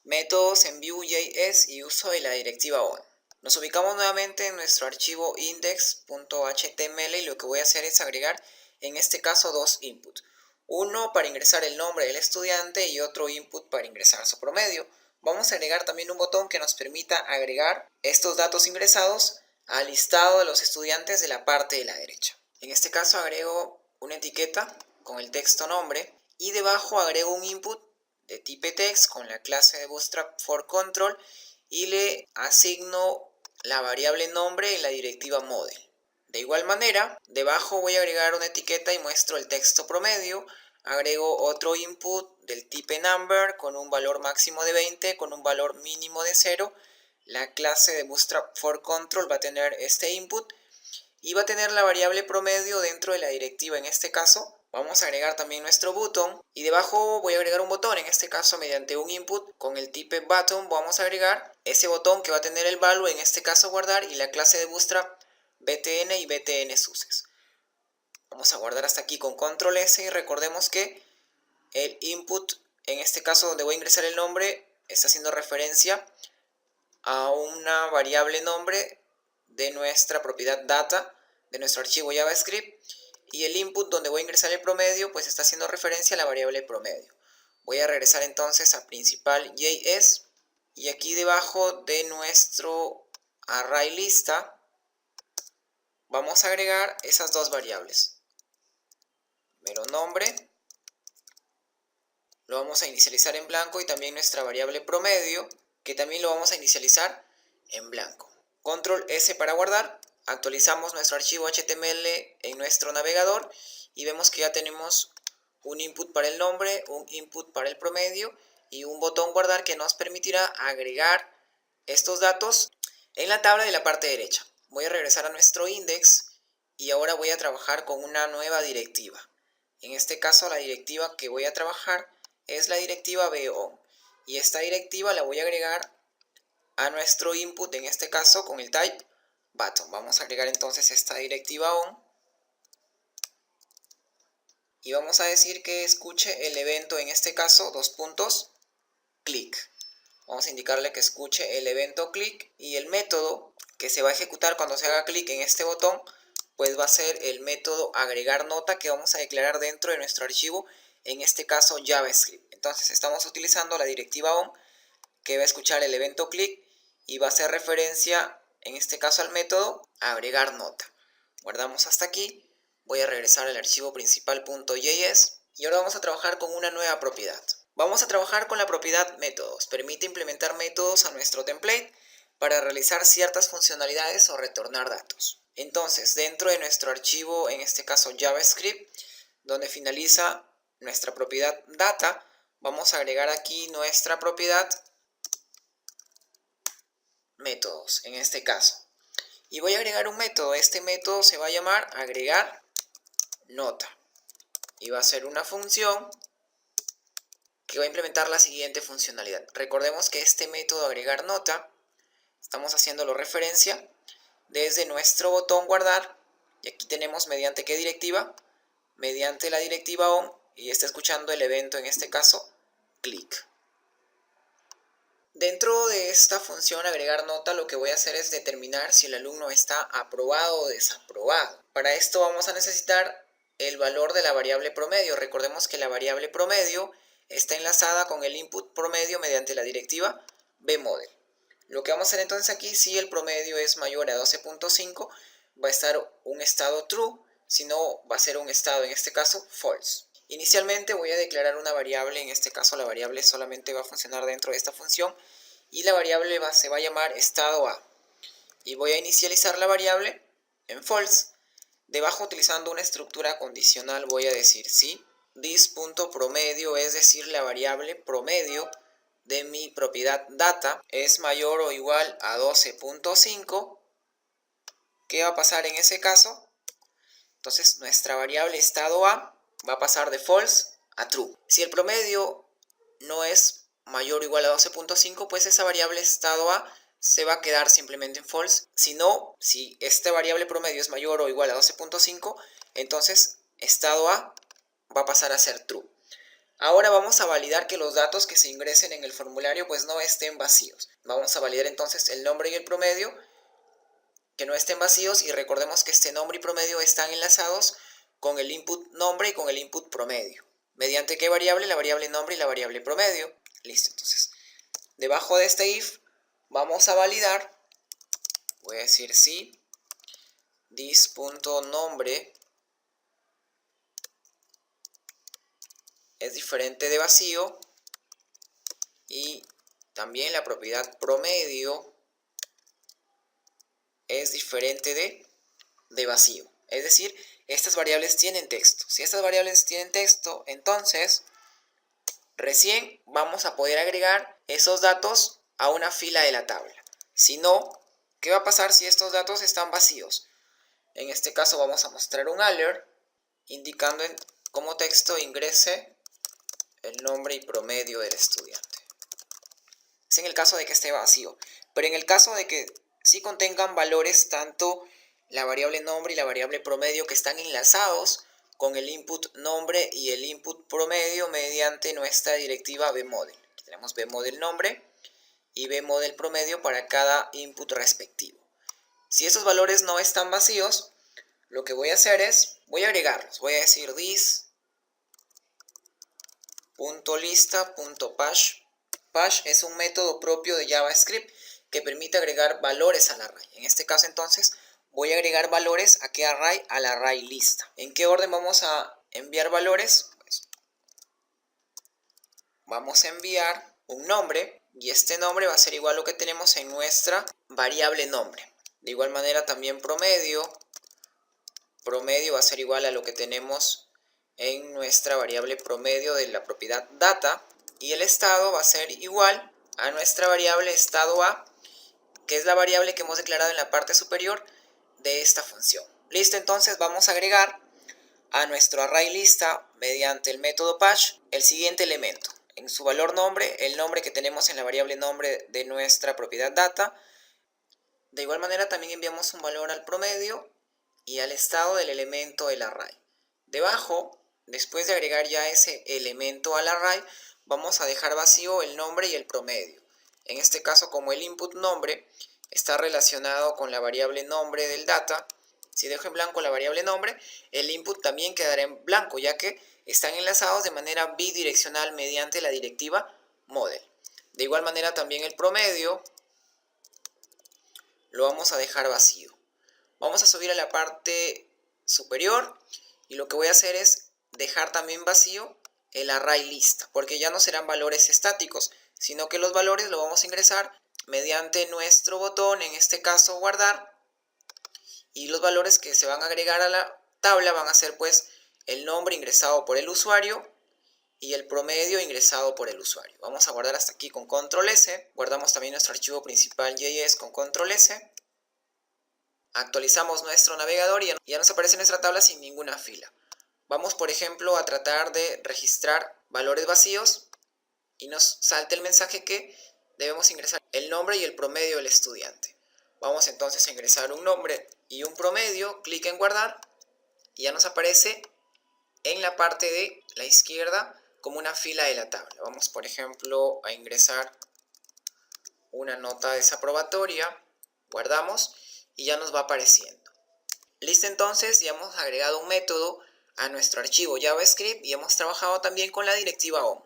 Métodos en Vue.js y uso de la directiva on. Nos ubicamos nuevamente en nuestro archivo index.html y lo que voy a hacer es agregar en este caso dos inputs. Uno para ingresar el nombre del estudiante y otro input para ingresar su promedio. Vamos a agregar también un botón que nos permita agregar estos datos ingresados al listado de los estudiantes de la parte de la derecha. En este caso agrego una etiqueta con el texto nombre y debajo agrego un input de type text con la clase de Bootstrap for Control y le asigno la variable nombre en la directiva model. De igual manera, debajo voy a agregar una etiqueta y muestro el texto promedio. Agrego otro input del type number con un valor máximo de 20, con un valor mínimo de 0. La clase de Bootstrap for Control va a tener este input y va a tener la variable promedio dentro de la directiva. En este caso vamos a agregar también nuestro button y debajo voy a agregar un botón. En este caso mediante un input con el type button vamos a agregar ese botón que va a tener el value, en este caso guardar, y la clase de Bootstrap btn y btn success. Vamos a guardar hasta aquí con control S y recordemos que el input, en este caso donde voy a ingresar el nombre, está haciendo referencia a una variable nombre de nuestra propiedad data, de nuestro archivo JavaScript, y el input donde voy a ingresar el promedio pues está haciendo referencia a la variable promedio. Voy a regresar entonces a principal.js y aquí debajo de nuestro array lista vamos a agregar esas dos variables. Primero nombre, lo vamos a inicializar en blanco, y también nuestra variable promedio, que también lo vamos a inicializar en blanco. Control S para guardar. Actualizamos nuestro archivo HTML en nuestro navegador y vemos que ya tenemos un input para el nombre, un input para el promedio y un botón guardar que nos permitirá agregar estos datos en la tabla de la parte derecha. Voy a regresar a nuestro index y ahora voy a trabajar con una nueva directiva. En este caso la directiva que voy a trabajar es la directiva on, y esta directiva la voy a agregar a nuestro input, en este caso con el type button. Vamos a agregar entonces esta directiva on y vamos a decir que escuche el evento, en este caso click. Vamos a indicarle que escuche el evento click, y el método que se va a ejecutar cuando se haga clic en este botón pues va a ser el método agregar nota que vamos a declarar dentro de nuestro archivo, en este caso JavaScript. Entonces estamos utilizando la directiva on que va a escuchar el evento click y va a hacer referencia, en este caso al método agregar nota. Guardamos hasta aquí, voy a regresar al archivo principal.js y ahora vamos a trabajar con una nueva propiedad. Vamos a trabajar con la propiedad métodos. Permite implementar métodos a nuestro template para realizar ciertas funcionalidades o retornar datos. Entonces, dentro de nuestro archivo, en este caso JavaScript, donde finaliza nuestra propiedad data, vamos a agregar aquí nuestra propiedad métodos, en este caso. Y voy a agregar un método. Este método se va a llamar agregar nota. Y va a ser una función que va a implementar la siguiente funcionalidad. Recordemos que este método agregar nota, estamos haciéndolo referencia desde nuestro botón guardar, y aquí tenemos mediante qué directiva, mediante la directiva on, y está escuchando el evento, en este caso click. Dentro de esta función agregar nota, lo que voy a hacer es determinar si el alumno está aprobado o desaprobado. Para esto vamos a necesitar el valor de la variable promedio. Recordemos que la variable promedio está enlazada con el input promedio mediante la directiva bmodel. Lo que vamos a hacer entonces aquí, si el promedio es mayor a 12.5, va a estar un estado true, si no va a ser un estado, en este caso, false. Inicialmente voy a declarar una variable, en este caso la variable solamente va a funcionar dentro de esta función y la variable se va a llamar estado A. Y voy a inicializar la variable en false. Debajo, utilizando una estructura condicional, voy a decir si this.promedio, es decir, la variable promedio de mi propiedad data, es mayor o igual a 12.5, ¿qué va a pasar en ese caso? Entonces nuestra variable estado A va a pasar de false a true. Si el promedio no es mayor o igual a 12.5, pues esa variable estado A se va a quedar simplemente en false. Si no, si esta variable promedio es mayor o igual a 12.5, entonces estado A va a pasar a ser true. Ahora vamos a validar que los datos que se ingresen en el formulario pues no estén vacíos. Vamos a validar entonces el nombre y el promedio, que no estén vacíos, y recordemos que este nombre y promedio están enlazados con el input nombre y con el input promedio. ¿Mediante qué variable? La variable nombre y la variable promedio. Listo, entonces debajo de este if vamos a validar, voy a decir si this.nombre es diferente de vacío y también la propiedad promedio es diferente de vacío. Es decir, estas variables tienen texto. Si estas variables tienen texto, entonces recién vamos a poder agregar esos datos a una fila de la tabla. Si no, ¿qué va a pasar si estos datos están vacíos? En este caso vamos a mostrar un alert indicando como texto ingrese el nombre y promedio del estudiante. Es en el caso de que esté vacío, pero en el caso de que sí contengan valores tanto la variable nombre y la variable promedio que están enlazados con el input nombre y el input promedio mediante nuestra directiva bmodel. Aquí tenemos bmodel nombre y bmodel promedio para cada input respectivo. Si esos valores no están vacíos, lo que voy a hacer es, voy a agregarlos. Voy a decir this.lista.pash. Pash es un método propio de JavaScript que permite agregar valores al array. En este caso entonces voy a agregar valores a qué array, al array lista. ¿En qué orden vamos a enviar valores? Pues vamos a enviar un nombre y este nombre va a ser igual a lo que tenemos en nuestra variable nombre. De igual manera también promedio va a ser igual a lo que tenemos en nuestra variable promedio de la propiedad data, y el estado va a ser igual a nuestra variable estado a, que es la variable que hemos declarado en la parte superior de esta función. Listo, entonces vamos a agregar a nuestro array lista mediante el método pash el siguiente elemento. En su valor nombre, el nombre que tenemos en la variable nombre de nuestra propiedad data. De igual manera también enviamos un valor al promedio y al estado del elemento del array. Debajo, después de agregar ya ese elemento al array, vamos a dejar vacío el nombre y el promedio. En este caso, como el input nombre está relacionado con la variable nombre del data, si dejo en blanco la variable nombre, el input también quedará en blanco, ya que están enlazados de manera bidireccional mediante la directiva model. De igual manera también el promedio lo vamos a dejar vacío. Vamos a subir a la parte superior y lo que voy a hacer es dejar también vacío el array lista, porque ya no serán valores estáticos, sino que los valores los vamos a ingresar mediante nuestro botón, en este caso guardar, y los valores que se van a agregar a la tabla van a ser pues el nombre ingresado por el usuario y el promedio ingresado por el usuario. Vamos a guardar hasta aquí con control S, guardamos también nuestro archivo principal JS con control S, actualizamos nuestro navegador y ya nos aparece nuestra tabla sin ninguna fila. Vamos, por ejemplo, a tratar de registrar valores vacíos y nos salta el mensaje que debemos ingresar el nombre y el promedio del estudiante. Vamos entonces a ingresar un nombre y un promedio, clic en guardar y ya nos aparece en la parte de la izquierda como una fila de la tabla. Vamos, por ejemplo, a ingresar una nota desaprobatoria, guardamos y ya nos va apareciendo. Listo, entonces ya hemos agregado un método a nuestro archivo JavaScript y hemos trabajado también con la directiva ON.